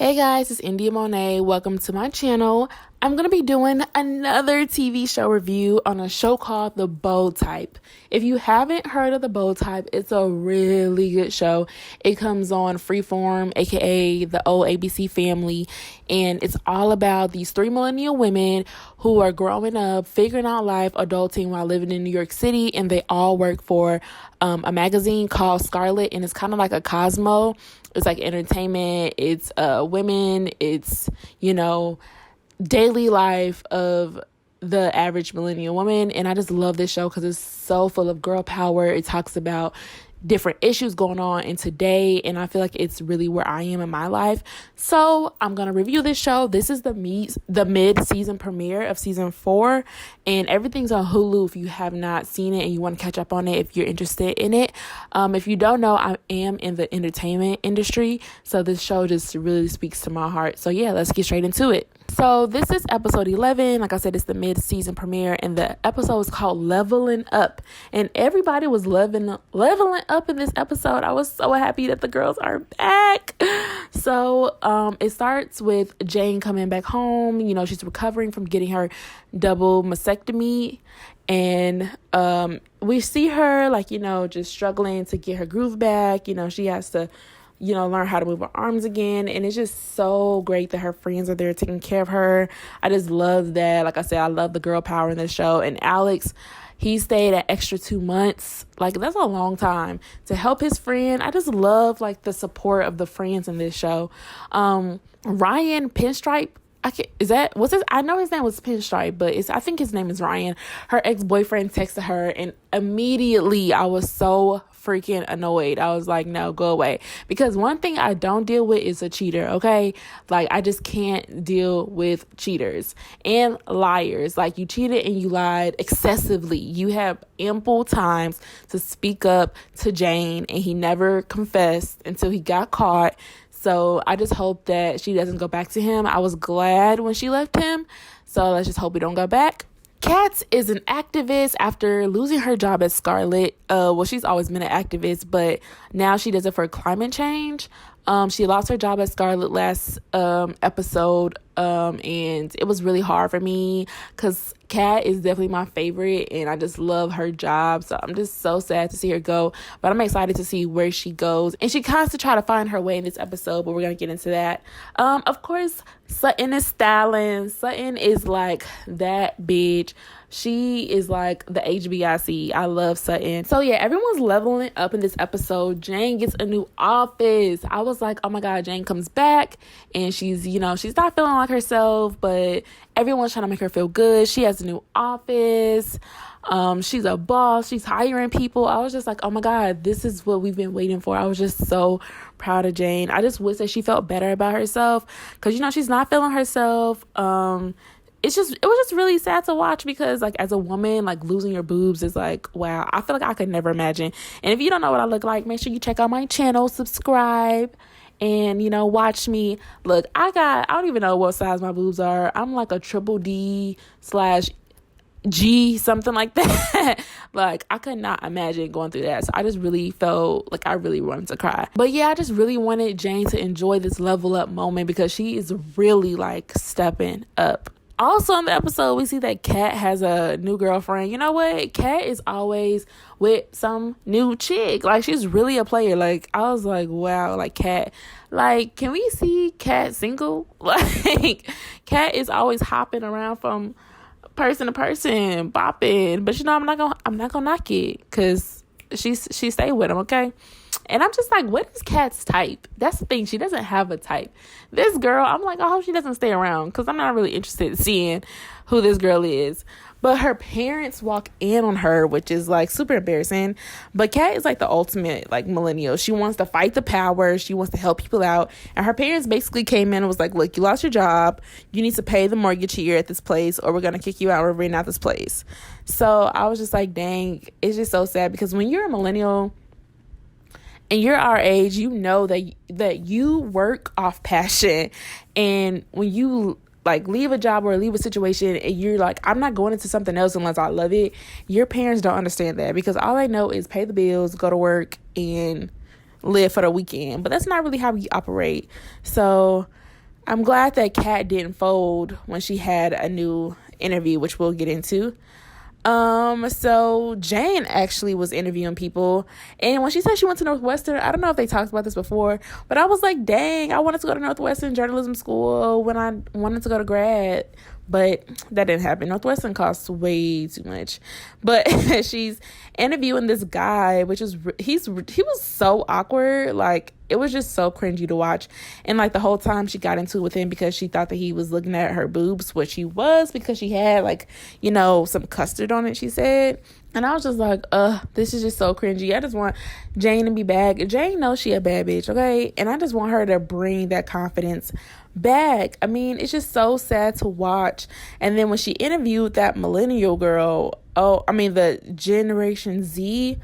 Hey guys, it's India Monee. Welcome to my channel. I'm going to be doing another TV show review on a show called The Bold Type. If you haven't heard of The Bold Type, it's a really good show. It comes on Freeform, aka the old ABC family, and it's all about these 3 millennial women who are growing up, figuring out life, adulting while living in New York City, and they all work for a magazine called Scarlet, and it's kind of like a Cosmo. It's like entertainment, it's women, it's, daily life of the average millennial woman. And I just love this show because it's so full of girl power. It talks about different issues going on in today, and I feel like it's really where I am in my life. So I'm gonna review this show. This is the mid-season premiere of season 4, and everything's on Hulu if you have not seen it and you want to catch up on it if you're interested in it. If you don't know, I am in the entertainment industry, so this show just really speaks to my heart. So yeah, let's get straight into it. So this is episode 11. Like I said, it's the mid-season premiere, and the episode is called Leveling Up. And everybody was leveling up in this episode. I was so happy that the girls are back. So it starts with Jane coming back home. She's recovering from getting her double mastectomy. And we see her just struggling to get her groove back. She has to learn how to move her arms again. And it's just so great that her friends are there taking care of her. I just love that. Like I said, I love the girl power in this show. And Alex, he stayed an extra 2 months. That's a long time to help his friend. I just love the support of the friends in this show. Ryan Pinstripe, I know his name was Pinstripe, but I think his name is Ryan. Her ex-boyfriend texted her, and immediately I was so freaking annoyed. I was like, no, go away. Because one thing I don't deal with is a cheater, okay? I just can't deal with cheaters and liars. You cheated and you lied excessively. You have ample times to speak up to Jane, and he never confessed until he got caught. So I just hope that she doesn't go back to him. I was glad when she left him. So let's just hope we don't go back. Kat is an activist after losing her job at Scarlet. She's always been an activist, but now she does it for climate change. She lost her job at Scarlet last episode, and it was really hard for me because Kat is definitely my favorite, and I just love her job. So I'm just so sad to see her go, but I'm excited to see where she goes. And she has to try to find her way in this episode, but we're gonna get into that. Of course, Sutton is styling. Sutton is that bitch. She is the HBIC. I love Sutton. So yeah, everyone's leveling up in this episode. Jane gets a new office. I was like, oh my God, Jane comes back and she's not feeling like herself, but everyone's trying to make her feel good. She has a new office. She's a boss. She's hiring people. I was just like, oh my God, this is what we've been waiting for. I was just so proud of Jane. I just wish that she felt better about herself because, she's not feeling herself. It was just really sad to watch because as a woman, losing your boobs is wow. I feel like I could never imagine. And if you don't know what I look like, make sure you check out my channel, subscribe, and watch me. Look, I don't even know what size my boobs are. I'm a triple D/G, something like that. I could not imagine going through that. So I just really felt I really wanted to cry. But yeah, I just really wanted Jane to enjoy this level up moment because she is really stepping up. Also in the episode, we see that Kat has a new girlfriend. You know what? Kat is always with some new chick. She's really a player. I was like, wow, Kat. Can we see Kat single? Kat is always hopping around from person to person, bopping. But I'm not gonna knock it because she stayed with him, okay? And I'm just what is Kat's type? That's the thing. She doesn't have a type. This girl, I'm I hope she doesn't stay around because I'm not really interested in seeing who this girl is. But her parents walk in on her, which is super embarrassing. But Kat is the ultimate millennial. She wants to fight the power. She wants to help people out. And her parents basically came in and was look, you lost your job. You need to pay the mortgage here at this place or we're going to kick you out. We're renting out this place. So I was just dang, it's just so sad because when you're a millennial and you're our age, that you work off passion. And when you leave a job or leave a situation and you're I'm not going into something else unless I love it, your parents don't understand that because all they know is pay the bills, go to work, and live for the weekend. But that's not really how we operate. So I'm glad that Kat didn't fold when she had a new interview, which we'll get into. So Jane actually was interviewing people, and when she said she went to Northwestern, I don't know if they talked about this before, but I was like, dang, I wanted to go to Northwestern journalism school when I wanted to go to grad, but that didn't happen. Northwestern costs way too much. But she's interviewing this guy, which is he was so awkward. Like, it was just so cringy to watch. And like the whole time she got into it with him because she thought that he was looking at her boobs, which he was, because she had like, you know, some custard on it, she said. And I was just like, this is just so cringy. I just want Jane to be back. Jane knows she a bad bitch, okay? And I just want her to bring that confidence back. I mean, it's just so sad to watch. And then when she interviewed that millennial girl, the Generation Z,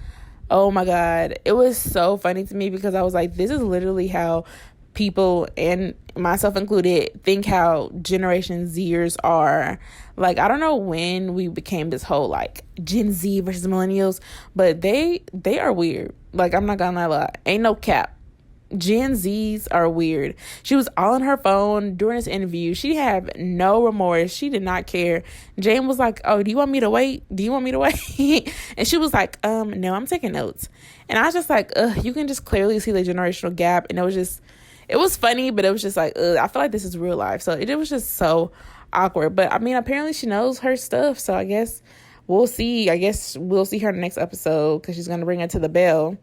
oh my God, it was so funny to me because I was like, this is literally how people, and myself included, think how Generation Zers are. Like, I don't know when we became this whole like Gen Z versus millennials, but they are weird. Like, I'm not gonna lie, ain't no cap. Gen Zs are weird. She was all on her phone during this interview. She had no remorse. She did not care. Jane was like, oh, do you want me to wait? And she was like, no, I'm taking notes. And I was just like, you can just clearly see the generational gap. And it was funny, but it was just like, I feel like this is real life. So it was just so awkward. But I mean, apparently she knows her stuff. So I guess we'll see. I guess we'll see her in the next episode because she's going to bring her to the bell.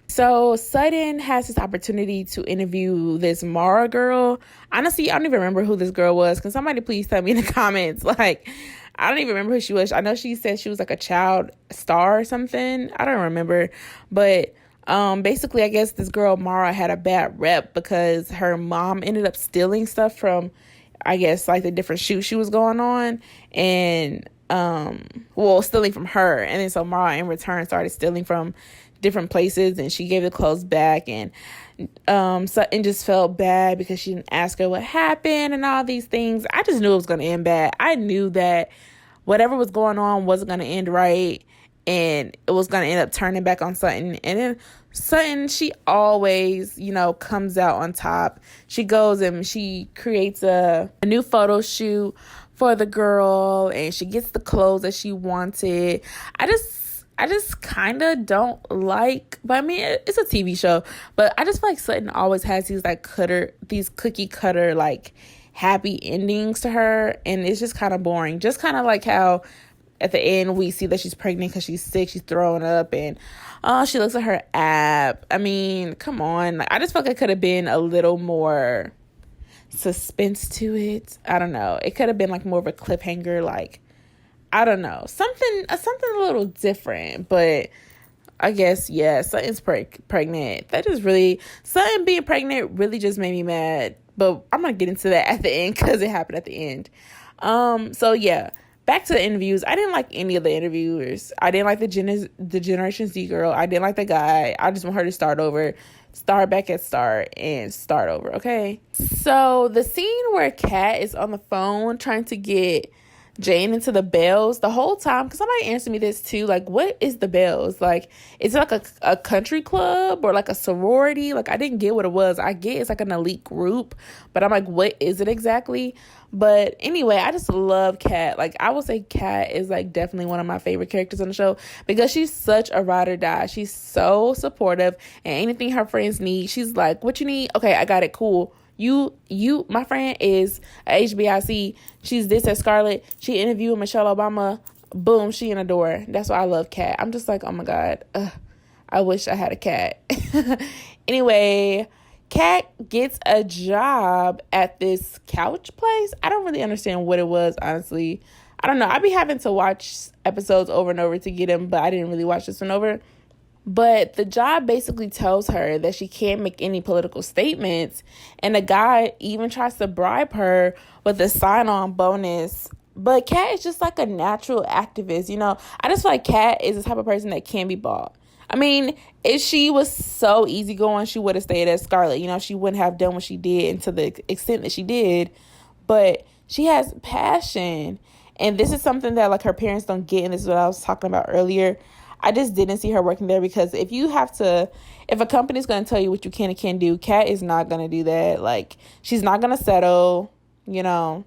So Sutton has this opportunity to interview this Mara girl. Honestly, I don't even remember who this girl was. Can somebody please tell me in the comments? Like, I don't even remember who she was. I know she said she was like a child star or something. I don't remember. But basically, I guess this girl Mara had a bad rep because her mom ended up stealing stuff from, I guess, like the different shoots she was going on. And, stealing from her. And then so Mara in return started stealing from different places, and she gave the clothes back, and Sutton just felt bad because she didn't ask her what happened and all these things. I just knew it was going to end bad. I knew that whatever was going on wasn't going to end right, and it was going to end up turning back on Sutton. And then Sutton, she always, comes out on top. She goes and she creates a new photo shoot for the girl, and she gets the clothes that she wanted. I just kind of don't like, but I mean, it's a TV show, but I just feel like Sutton always has these cookie cutter, like, happy endings to her, and it's just kind of boring. Just kind of like how at the end we see that she's pregnant because she's sick, she's throwing up, and she looks at her app. I mean, come on. Like, I just felt like it could have been a little more suspense to it. I don't know. It could have been like more of a cliffhanger, like, I don't know, something a little different. But I guess, yeah, Sutton's pregnant. Sutton being pregnant really just made me mad. But I'm gonna get into that at the end because it happened at the end. So yeah, back to the interviews. I didn't like any of the interviewers. I didn't like the Generation Z girl. I didn't like the guy. I just want her to start over, start back at start, and start over. Okay. So the scene where Kat is on the phone trying to get Jane into the bells, the whole time, because somebody answered me this too, like, what is the bells? Like, is it like a country club or like a sorority? Like, I didn't get what it was. I get it's like an elite group, but I'm like, what is it exactly? But anyway, I just love Kat. Like, I would say Kat is like definitely one of my favorite characters on the show because she's such a ride or die. She's so supportive, and anything her friends need, she's like, what you need? Okay, I got it. Cool. My friend is a HBIC. She's this at Scarlett. She interviewed Michelle Obama. Boom, she in the door. That's why I love Kat. I'm just like, oh my God. I wish I had a cat. Anyway, Kat gets a job at this couch place. I don't really understand what it was, honestly. I don't know. I be having to watch episodes over and over to get them, but I didn't really watch this one over. But the job basically tells her that she can't make any political statements. And the guy even tries to bribe her with a sign-on bonus. But Kat is just like a natural activist, I just feel like Kat is the type of person that can be bought. I mean, if she was so easygoing, she would have stayed at Scarlett. She wouldn't have done what she did and to the extent that she did. But she has passion. And this is something that, like, her parents don't get. And this is what I was talking about earlier. I just didn't see her working there, because if a company's going to tell you what you can and can't do, Kat is not going to do that. Like, she's not going to settle, you know.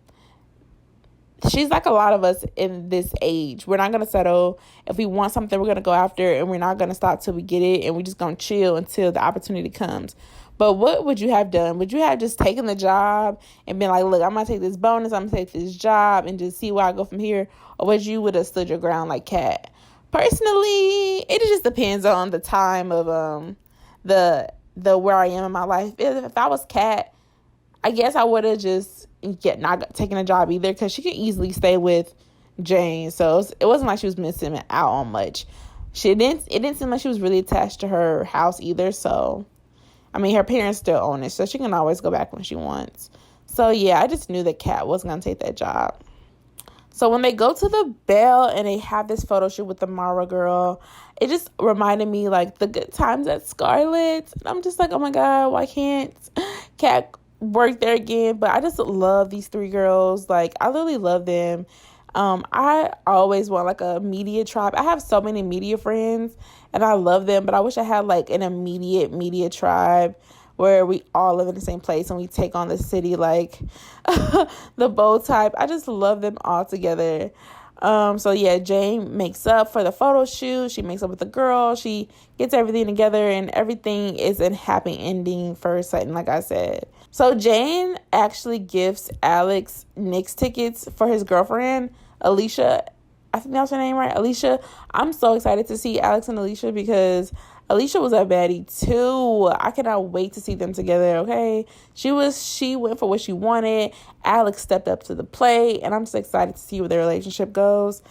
She's like a lot of us in this age. We're not going to settle. If we want something, we're going to go after it, and we're not going to stop till we get it, and we're just going to chill until the opportunity comes. But what would you have done? Would you have just taken the job and been like, look, I'm going to take this bonus, I'm going to take this job and just see where I go from here? Or would you would have stood your ground like Kat? Personally, it just depends on the time of the where I am in my life. If I was Kat, I guess I would have just not taken a job either, because she could easily stay with Jane. So it wasn't like she was missing out on much. It didn't seem like she was really attached to her house either. So, I mean, her parents still own it, so she can always go back when she wants. So, yeah, I just knew that Kat wasn't going to take that job. So, when they go to the Bell and they have this photo shoot with the Mara girl, it just reminded me, like, the good times at Scarlett's. And I'm just like, oh, my God, why can't Kat work there again? But I just love these three girls. Like, I literally love them. I always want like a media tribe. I have so many media friends and I love them, but I wish I had like an immediate media tribe where we all live in the same place and we take on the city, like the Bold Type. I just love them all together. So yeah, Jane makes up for the photo shoot. She makes up with the girl. She gets everything together and everything is a happy ending for Sutton, like I said. So Jane actually gives Alex Nick's tickets for his girlfriend, Alicia. I think that's her name, right? Alicia. I'm so excited to see Alex and Alicia because Alicia was a baddie too. I cannot wait to see them together, okay? She went for what she wanted. Alex stepped up to the plate, and I'm just excited to see where their relationship goes.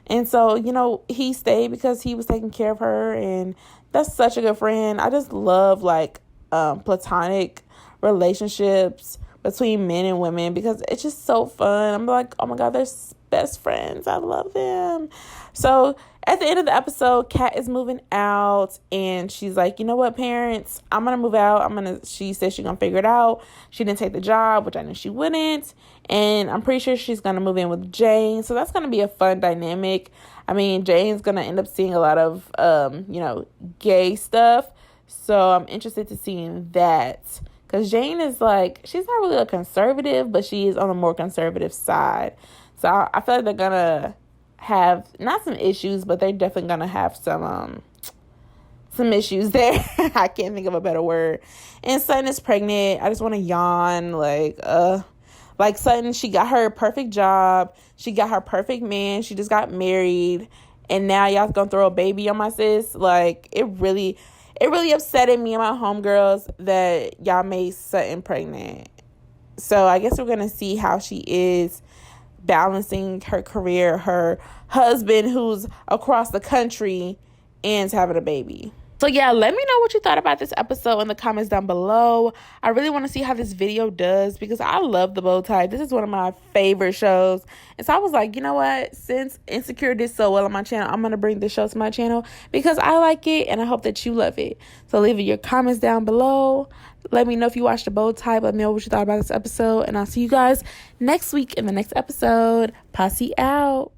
And so, you know, he stayed because he was taking care of her, and that's such a good friend. I just love, like, platonic relationships between men and women because it's just so fun. I'm like, oh my God, they're best friends. I love them. So at the end of the episode, Kat is moving out and she's like, you know what, parents, I'm going to move out. She said she's going to figure it out. She didn't take the job, which I knew she wouldn't. And I'm pretty sure she's going to move in with Jane. So that's going to be a fun dynamic. I mean, Jane's going to end up seeing a lot of, gay stuff. So I'm interested to seeing that. Because Jane is like, she's not really a conservative, but she is on the more conservative side. So I feel like they're going to have, not some issues, but they're definitely going to have some issues there. I can't think of a better word. And Sutton is pregnant. I just want to yawn. Like Sutton, she got her perfect job. She got her perfect man. She just got married. And now y'all going to throw a baby on my sis. Like, it really upsetted me and my homegirls that y'all made Sutton pregnant. So I guess we're going to see how she is balancing her career, her husband who's across the country, and having a baby. So yeah, let me know what you thought about this episode in the comments down below. I really want to see how this video does because I love the Bold Type. This is one of my favorite shows. And so I was like, you know what? Since Insecure did so well on my channel, I'm going to bring this show to my channel because I like it and I hope that you love it. So leave your comments down below. Let me know if you watched the Bold Type. Let me know what you thought about this episode. And I'll see you guys next week in the next episode. Posse out.